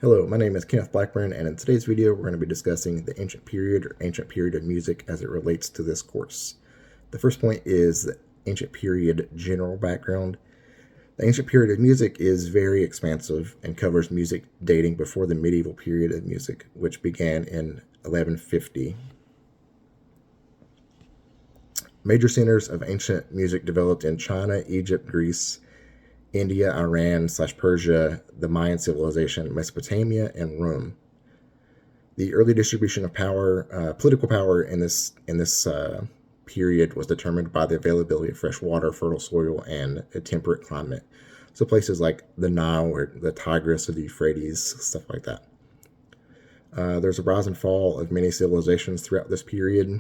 Hello, my name is Kenneth Blackburn, and in today's video we're going to be discussing the ancient period or ancient period of music as it relates to this course. The first point is the ancient period general background. The ancient period of music is very expansive and covers music dating before the medieval period of music, which began in 1150. Major centers of ancient music developed in China, Egypt, Greece, India, Iran/Persia, the Mayan civilization, Mesopotamia, and Rome. The early distribution of power, political power in this period was determined by the availability of fresh water, fertile soil, and a temperate climate. So places like the Nile or the Tigris or the Euphrates, stuff like that. There's a rise and fall of many civilizations throughout this period.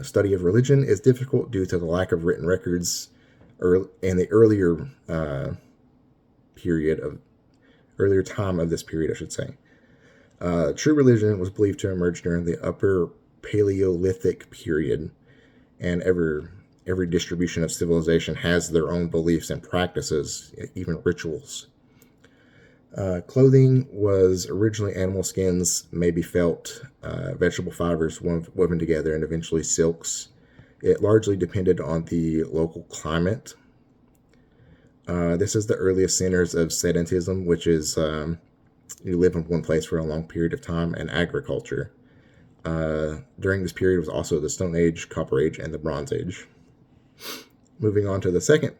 Study of religion is difficult due to the lack of written records in the earlier time of this period, I should say. True religion was believed to emerge during the Upper Paleolithic period, and every distribution of civilization has their own beliefs and practices, even rituals. Clothing was originally animal skins, maybe felt, vegetable fibers woven together, and eventually silks. It largely depended on the local climate. This is the earliest centers of sedentism, which is you live in one place for a long period of time, and agriculture. During this period was also the Stone Age, Copper Age, and the Bronze Age. Moving on to the second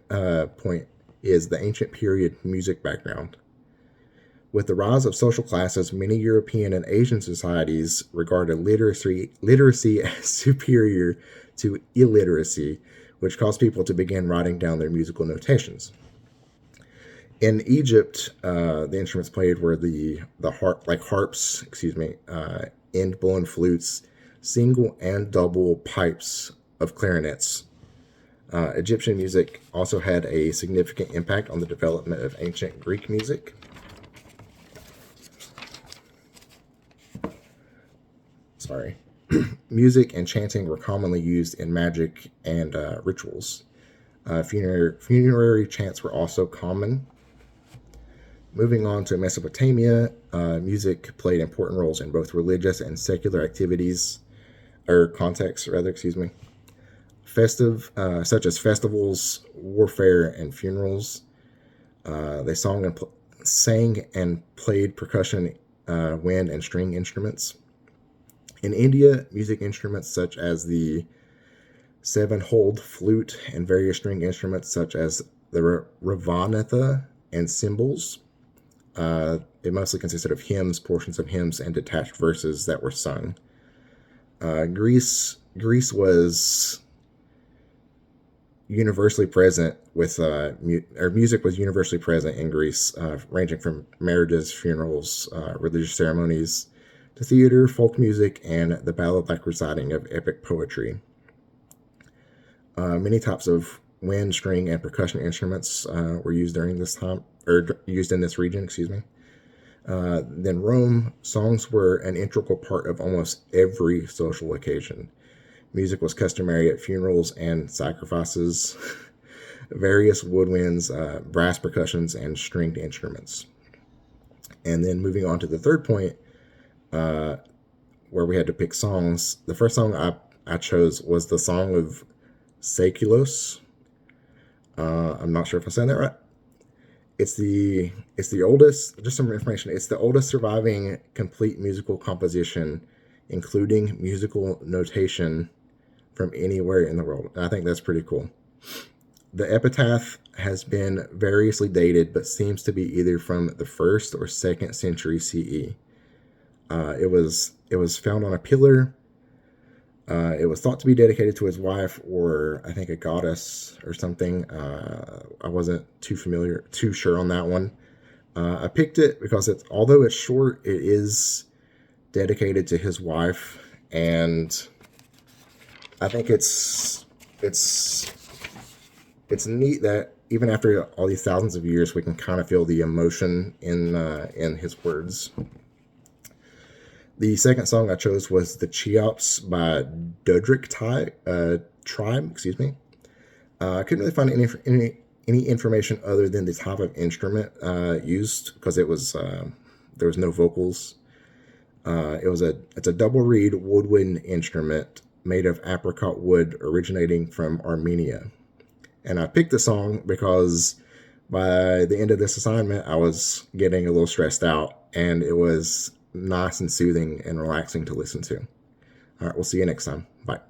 point is the ancient period music background. With the rise of social classes, many European and Asian societies regarded literacy as superior to illiteracy, which caused people to begin writing down their musical notations. In Egypt, the instruments played were the harps, end blown flutes, single and double pipes of clarinets. Egyptian music also had a significant impact on the development of ancient Greek music. Music and chanting were commonly used in magic and rituals. Funerary chants were also common. Moving on to Mesopotamia, music played important roles in both religious and secular activities, or contexts, rather, festive, such as festivals, warfare, and funerals. They sang and played percussion, wind, and string instruments. In India, music instruments such as the seven-holed flute and various string instruments such as the ravanatha and cymbals. It mostly consisted of hymns, portions of hymns, and detached verses that were sung. Greece was universally present with, music was universally present in Greece, ranging from marriages, funerals, religious ceremonies, to theater, folk music, and the ballad-like reciting of epic poetry. Many types of wind, string, and percussion instruments were used during this time, or used in this region, Then Rome, songs were an integral part of almost every social occasion. Music was customary at funerals and sacrifices, various woodwinds, brass percussions, and stringed instruments. And then moving on to the third point, where we had to pick songs. The first song I chose was the Song of Seikilos. I'm not sure if I said that right. It's the oldest, just some information, it's the oldest surviving complete musical composition, including musical notation from anywhere in the world. And I think that's pretty cool. The epitaph has been variously dated, but seems to be either from the 1st or 2nd century CE. It was found on a pillar. It was thought to be dedicated to his wife, or I think a goddess or something. I wasn't too sure on that one. I picked it because although it's short, it is dedicated to his wife, and I think it's neat that even after all these thousands of years, we can kind of feel the emotion in his words. The second song I chose was the Cheops by Dodric Tribe. I couldn't really find any information other than the type of instrument used, because it was There was no vocals. It's a double reed woodwind instrument made of apricot wood originating from Armenia. And I picked the song because by the end of this assignment, I was getting a little stressed out, and it was nice and soothing and relaxing to listen to. All right, we'll see you next time. Bye.